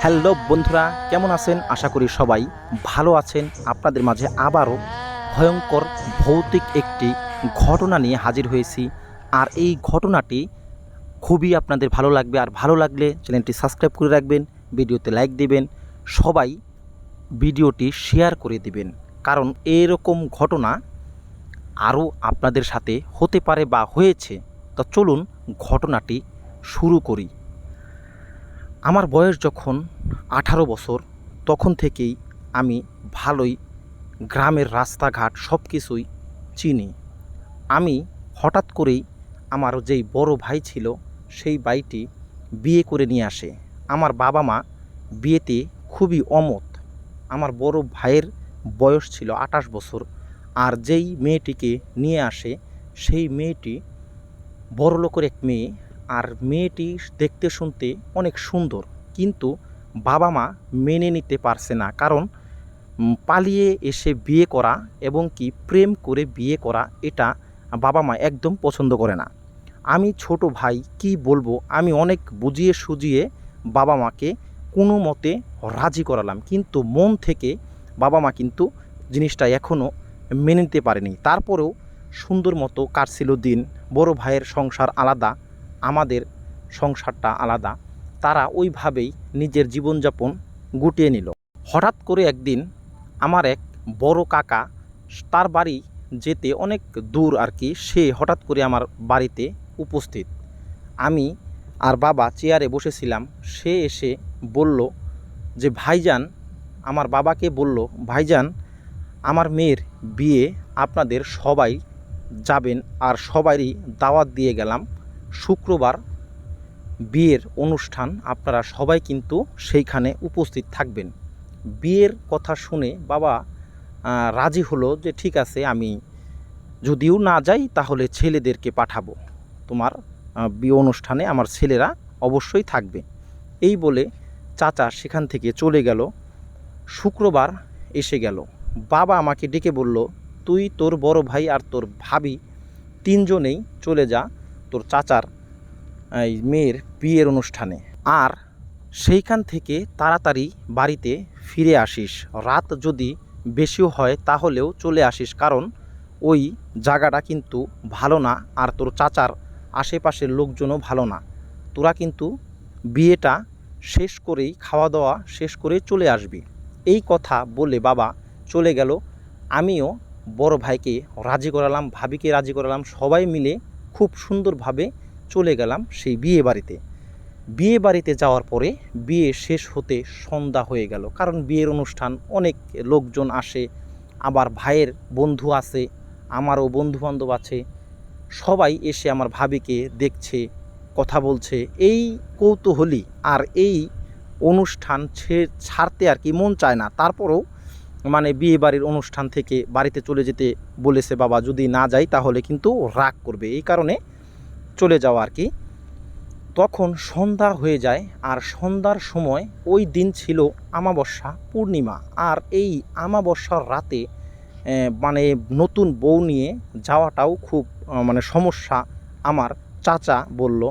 Hello বন্ধুরা, কেমন আছেন? আশা করি সবাই ভালো আছেন। আপনাদের মাঝে আবারও ভয়ঙ্কর ভৌতিক একটি ঘটনা নিয়ে হাজির হয়েছি। আর এই ঘটনাটি খুবই আপনাদের ভালো লাগবে। আর ভালো লাগলে চ্যানেলটি সাবস্ক্রাইব করে রাখবেন, ভিডিওতে লাইক দিবেন, সবাই ভিডিওটি শেয়ার করে দিবেন। কারণ এরকম ঘটনা আরও আপনাদের সাথে হতে পারে বা হয়েছে। তো চলুন ঘটনাটি শুরু করি। আমার বয়স যখন 18 বছর, তখন থেকেই আমি ভালোই গ্রামের রাস্তাঘাট সব কিছুই চিনি। আমি হঠাৎ করেই আমার যেই বড় ভাই ছিল, সেই ভাইটি বিয়ে করে নিয়ে আসে। আমার বাবা মা বিয়েতে খুবই অমত। আমার বড় ভাইয়ের বয়স ছিল 28 বছর। আর যেই মেয়েটিকে নিয়ে আসে, সেই মেয়েটি বড়লোকের এক মেয়ে। আর মেয়েটি দেখতে শুনতে অনেক সুন্দর, কিন্তু বাবা মা মেনে নিতে পারছে না। কারণ পালিয়ে এসে বিয়ে করা এবং কি প্রেম করে বিয়ে করা, এটা বাবা মা একদম পছন্দ করে না। আমি ছোট ভাই, কি বলবো, আমি অনেক বুঝিয়ে সুজিয়ে বাবা মাকে কোনো মতে রাজি করালাম, কিন্তু মন থেকে বাবা মা কিন্তু জিনিসটা এখনও মেনে নিতে পারেনি। তারপরেও সুন্দর মতো কাটছিল দিন। বড় ভাইয়ের সংসার আলাদা, আমাদের সংসারটা আলাদা। তারা ওইভাবেই নিজের জীবনযাপন গুটিয়ে নিল। হঠাৎ করে একদিন আমার এক বড় কাকা, তার বাড়ি যেতে অনেক দূর আর কি, সে হঠাৎ করে আমার বাড়িতে উপস্থিত। আমি আর বাবা চেয়ারে বসেছিলাম। সে এসে বলল যে ভাইজান, আমার বাবাকে বলল, ভাইজান, আমার মেয়ের বিয়ে, আপনাদের সবাই যাবেন আর সবারই দাওয়াত দিয়ে গেলাম। শুক্রবার বিয়ের অনুষ্ঠান, আপনারা সবাই কিন্তু সেইখানে উপস্থিত থাকবেন। বিয়ের কথা শুনে বাবা রাজি হলো যে ঠিক আছে, আমি যদিও না যাই তাহলে ছেলেদেরকে পাঠাবো, তোমার বিয়ে অনুষ্ঠানে আমার ছেলেরা অবশ্যই থাকবে। এই বলে চাচা সেখান থেকে চলে গেল। শুক্রবার এসে গেল। বাবা আমাকে ডেকে বলল, তুই, তোর বড় ভাই আর তোর ভাবি তিনজনেই চলে যা তোর চাচার এই মেয়ের বিয়ের অনুষ্ঠানে। আর সেইখান থেকে তাড়াতাড়ি বাড়িতে ফিরে আসিস। রাত যদি বেশিও হয় তাহলেও চলে আসিস, কারণ ওই জায়গাটা কিন্তু ভালো না। আর তোর চাচার আশেপাশের লোকজনও ভালো না। তোরা কিন্তু বিয়েটা শেষ করেই, খাওয়া দাওয়া শেষ করেই চলে আসবি। এই কথা বলে বাবা চলে গেল। আমিও বড় ভাইকে রাজি করালাম, ভাবিকে রাজি করালাম, সবাই মিলে খুব সুন্দরভাবে চলে গেলাম সেই বিয়ে বাড়িতে। বিয়ে বাড়িতে যাওয়ার পরে বিয়ে শেষ হতে সন্ধ্যা হয়ে গেল। কারণ বিয়ের অনুষ্ঠান, অনেক লোকজন আসে, আবার ভাইয়ের বন্ধু আছে, আমারও বন্ধুবান্ধব আছে। সবাই এসে আমার ভাবিকে দেখছে, কথা বলছে, এই কৌতূহলী। আর এই অনুষ্ঠান ছাড়তে আর কি মন চায় না। তারপরেও মানে বিয়ে বাড়ির অনুষ্ঠান থেকে বাড়িতে চলে যেতে বলেছে বাবা, যদি না যাই তাহলে কিন্তু রাগ করবে, এই কারণে চলে যাওয়া আর কি। তখন সন্ধ্যা হয়ে যায়। আর সন্ধ্যার সময়, ওই দিন ছিল আমাবস্যা পূর্ণিমা। আর এই আমাবস্যার রাতে মানে নতুন বউ নিয়ে যাওয়াটাও খুব মানে সমস্যা, আমার চাচা বলল।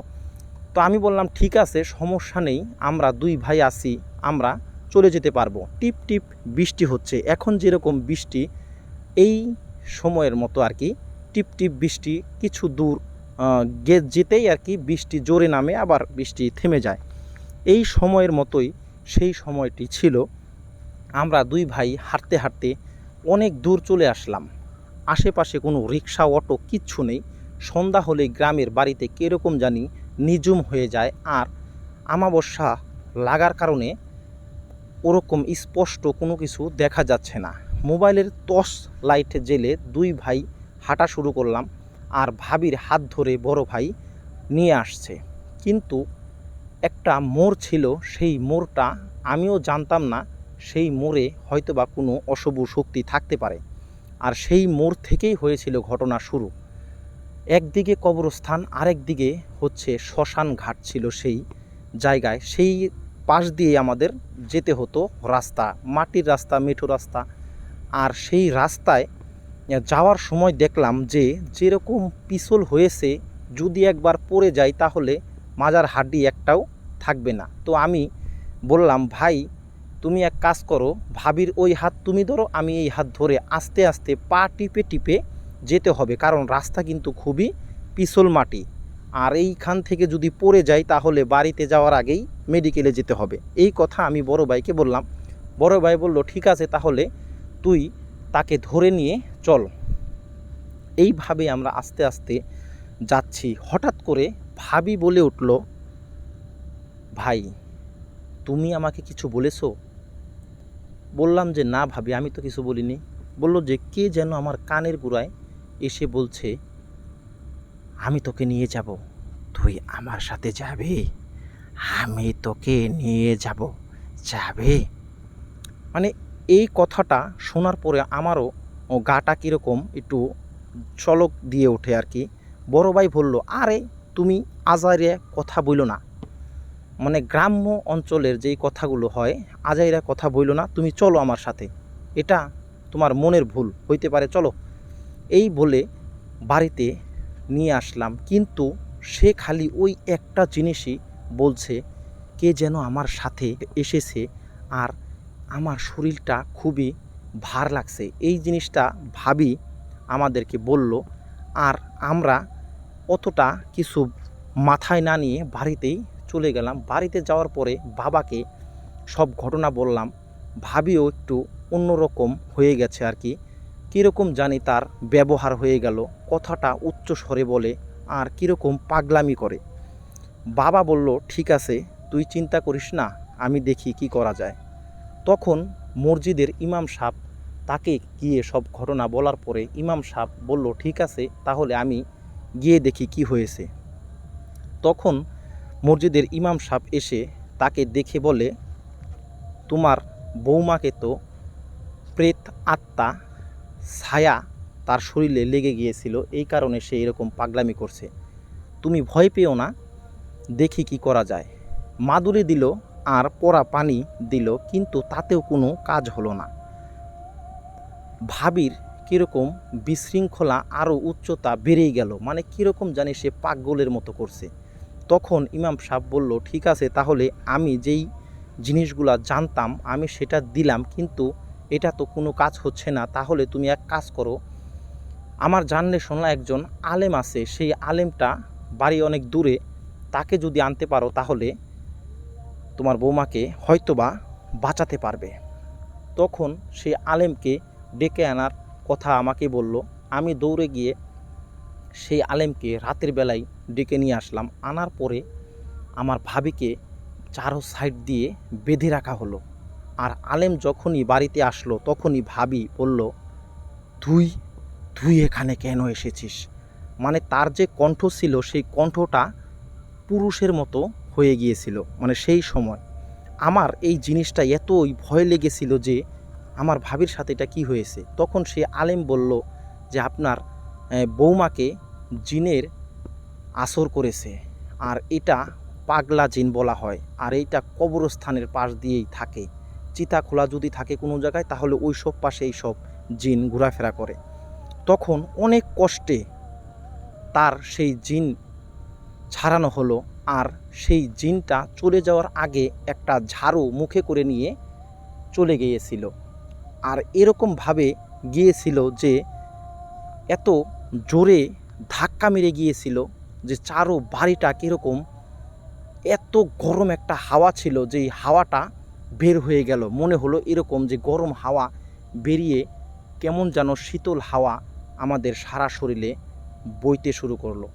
তো আমি বললাম ঠিক আছে, সমস্যা নেই, আমরা দুই ভাই আছি, আমরা চলে যেতে পারবো। টিপ টিপ বৃষ্টি হচ্ছে, এখন যেরকম বৃষ্টি এই সময়ের মতো আর কি, টিপ টিপ বৃষ্টি। কিছু দূর যেতেই আর কি বৃষ্টি জোরে নামে, আবার বৃষ্টি থেমে যায়। এই সময়ের মতোই সেই সময়টি ছিল। আমরা দুই ভাই হাঁটতে হাঁটতে অনেক দূর চলে আসলাম। আশেপাশে কোনো রিক্সা, অটো কিচ্ছু নেই। সন্ধ্যা হলে গ্রামের বাড়িতে কীরকম জানি নিঝুম হয়ে যায়। আর আমাবস্যা লাগার কারণে ওরকম স্পষ্ট কোনো কিছু দেখা যাচ্ছে না। মোবাইলের টর্চ লাইট জেলে দুই ভাই হাঁটা শুরু করলাম। আর ভাবির হাত ধরে বড় ভাই নিয়ে আসছে। কিন্তু একটা মোড় ছিল, সেই মোড়টা আমিও জানতাম না, সেই মোড়ে হয়তোবা কোনো অশুভ শক্তি থাকতে পারে। আর সেই মোড় থেকেই হয়েছিল ঘটনা শুরু। একদিকে কবরস্থান, আরেক দিকে হচ্ছে শ্মশান ঘাট ছিল সেই জায়গায়। সেই পাশ দিয়ে আমাদের যেতে হতো রাস্তা, মাটির রাস্তা, মেঠো রাস্তা। আর সেই রাস্তায় যাওয়ার সময় দেখলাম যে যেরকম পিছল হয়েছে, যদি একবার পড়ে যাই তাহলে মাজার হাড্ডি একটাও থাকবে না। তো আমি বললাম, ভাই তুমি এক কাজ করো, ভাবির ওই হাত তুমি ধরো, আমি এই হাত ধরে আস্তে আস্তে পা টিপে টিপে যেতে হবে, কারণ রাস্তা কিন্তু খুবই পিছল মাটি, আর এইখান থেকে যদি পড়ে যাই তাহলে বাড়িতে যাওয়ার আগেই মেডিকেলে যেতে হবে। এই কথা আমি বড় ভাইকে বললাম। বড় ভাই বলল, ঠিক আছে তাহলে তুই তাকে ধরে নিয়ে চল। এইভাবে আমরা আস্তে আস্তে যাচ্ছি। হঠাৎ করে ভাবি বলে উঠল, ভাই তুমি আমাকে কিছু বলেছো? বললাম যে না ভাবি, আমি তো কিছু বলিনি। বলল যে কে যেন আমার কানের গোড়ায় এসে বলছে, আমি তোকে নিয়ে যাব, তুই আমার সাথে যাবে, আমি তোকে নিয়ে যাব, যাবে। মানে এই কথাটা শোনার পরে আমারও গাটা কীরকম একটু চলক দিয়ে ওঠে আর কি। বড় ভাই বলল, আরে তুমি আজাইরে কথা বইল না, মানে গ্রাম্য অঞ্চলের যেই কথাগুলো হয়, আজাইরা কথা বইল না, তুমি চলো আমার সাথে, এটা তোমার মনের ভুল হইতে পারে, চলো। এই বলে বাড়িতে নিয়ে আসলাম, কিন্তু সে খালি ওই একটা জিনিসই বলছে, কে যেন আমার সাথে এসেছে আর আমার শরীরটা খুবই ভার লাগছে। এই জিনিসটা ভাবি আমাদেরকে বলল, আর আমরা অতটা কিছু মাথায় না নিয়ে বাড়িতেই চলে গেলাম। বাড়িতে যাওয়ার পরে বাবাকে সব ঘটনা বললাম। ভাবিও একটু অন্যরকম হয়ে গেছে আর কি, কীরকম জানি তার ব্যবহার হয়ে গেল, কথাটা উচ্চ স্বরে বলে আর কীরকম পাগলামি করে। বাবা বলল, ঠিক আছে তুই চিন্তা করিস না, আমি দেখি কি করা যায়। তখন মসজিদের ইমাম সাহেব, তাকে গিয়ে সব ঘটনা বলার পরে ইমাম সাহেব বলল, ঠিক আছে তাহলে আমি গিয়ে দেখি কি হয়েছে। তখন মসজিদের ইমাম সাহেব এসে তাকে দেখে বলে, তোমার বৌমাকে তো প্রেত আত্মা ছায়া তার শরীরে লেগে গিয়েছিল, এই কারণে সে এরকম পাগলামি করছে, তুমি ভয় পেও না, দেখি কি করা যায়। মাদুলি দিল আর পরা পানি দিল, কিন্তু তাতেও কোনো কাজ হলো না। ভাবির কীরকম বিশৃঙ্খলা আরও উচ্চতা বেড়েই গেল, মানে কীরকম জানি সে পাগলের মতো করছে। তখন ইমাম সাহেব বলল, ঠিক আছে তাহলে আমি যেই জিনিসগুলা জানতাম আমি সেটা দিলাম, কিন্তু এটা তো কোনো কাজ হচ্ছে না, তাহলে তুমি এক কাজ করো, আমার জানলে শোনা একজন আলেম আছে, সেই আলেমটা বাড়ি অনেক দূরে, তাকে যদি আনতে পারো তাহলে তোমার বৌমাকে হয়তোবা বাঁচাতে পারবে। তখন সেই আলেমকে ডেকে আনার কথা আমাকে বলল। আমি দৌড়ে গিয়ে সেই আলেমকে রাতের বেলায় ডেকে নিয়ে আসলাম। আনার পরে আমার ভাবিকে চারো সাইড দিয়ে বেঁধে রাখা হলো। আর আলেম যখনই বাড়িতে আসলো তখনই ভাবি বলল, তুই তুই এখানে কেন এসেছিস? মানে তার যে কণ্ঠ ছিল সেই কণ্ঠটা পুরুষের মতো হয়ে গিয়েছিল। মানে সেই সময় আমার এই জিনিসটা এতই ভয় লেগেছিল যে আমার ভাবির সাথে এটা কী হয়েছে। তখন সে আলেম বলল যে আপনার বৌমাকে জিনের আসর করেছে, আর এটা পাগলা জিন বলা হয়, আর এইটা কবরস্থানের পাশ দিয়েই থাকে, চিতা খোলা যদি থাকে কোনো জায়গায় তাহলে ওই সব পাশে এই সব জিন ঘোরাফেরা করে। তখন অনেক কষ্টে তার সেই জিন ছাড়ানো হলো, আর সেই জিনটা চলে যাওয়ার আগে একটা ঝাড়ু মুখে করে নিয়ে চলে গিয়েছিল। আর এরকমভাবে গিয়েছিল যে এত জোরে ধাক্কা মেরে গিয়েছিল যে চারো বাড়িটা কীরকম, এত গরম একটা হাওয়া ছিল যেই হাওয়াটা বের হয়ে গেল, মনে হলো এরকম যে গরম হাওয়া বেরিয়ে কেমন যেন শীতল হাওয়া আমাদের সারা শরীরে বইতে শুরু করলো।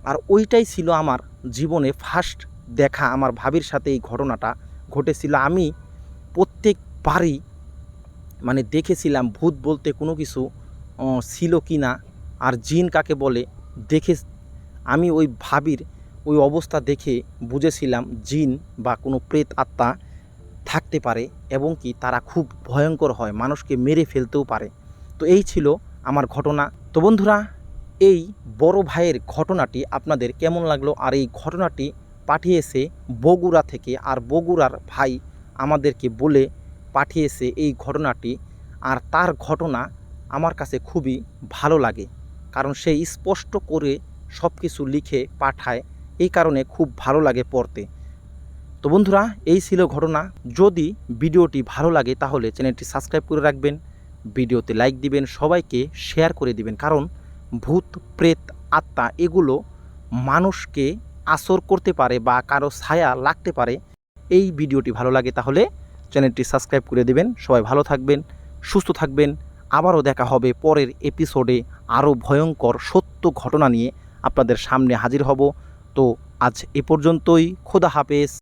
আর ওইটাই ছিল আমার জীবনে ফার্স্ট দেখা, আমার ভাবির সাথে এই ঘটনাটা ঘটেছিল। আমি প্রত্যেকবারই মানে দেখেছিলাম ভূত বলতে কোনো কিছু ছিল কি না, আর জিন কাকে বলে দেখে আমি ওই ভাবির ওই অবস্থা দেখে বুঝেছিলাম জিন বা কোনো প্রেত আত্মা থাকতে পারে, এবং কি তারা খুব ভয়ঙ্কর হয়, মানুষকে মেরে ফেলতেও পারে। তো এই ছিল আমার ঘটনা। তো বন্ধুরা, এই বড় ভাইয়ের ঘটনাটি আপনাদের কেমন লাগলো? আর এই ঘটনাটি পাঠিয়েছে বগুড়া থেকে, আর বগুড়ার ভাই আমাদেরকে বলে পাঠিয়েছে এই ঘটনাটি। আর তার ঘটনা আমার কাছে খুবই ভালো লাগে, কারণ সে স্পষ্ট করে সব কিছু লিখে পাঠায়, এই কারণে খুব ভালো লাগে পড়তে। তো বন্ধুরা, এই ছিল ঘটনা। যদি ভিডিওটি ভালো লাগে তাহলে চ্যানেলটি সাবস্ক্রাইব করে রাখবেন, ভিডিওতে লাইক দিবেন, সবাইকে শেয়ার করে দিবেন। কারণ ভূত প্রেত আত্মা এগুলো মানুষকে আসর করতে পারে বা কারো ছায়া লাগতে পারে। এই ভিডিওটি ভালো লাগে তাহলে চ্যানেলটি সাবস্ক্রাইব করে দিবেন। সবাই ভালো থাকবেন, সুস্থ থাকবেন। আবারও দেখা হবে পরের এপিসোডে আরও ভয়ঙ্কর সত্য ঘটনা নিয়ে আপনাদের সামনে হাজির হব। তো আজ এ পর্যন্তই। খোদা হাফেজ।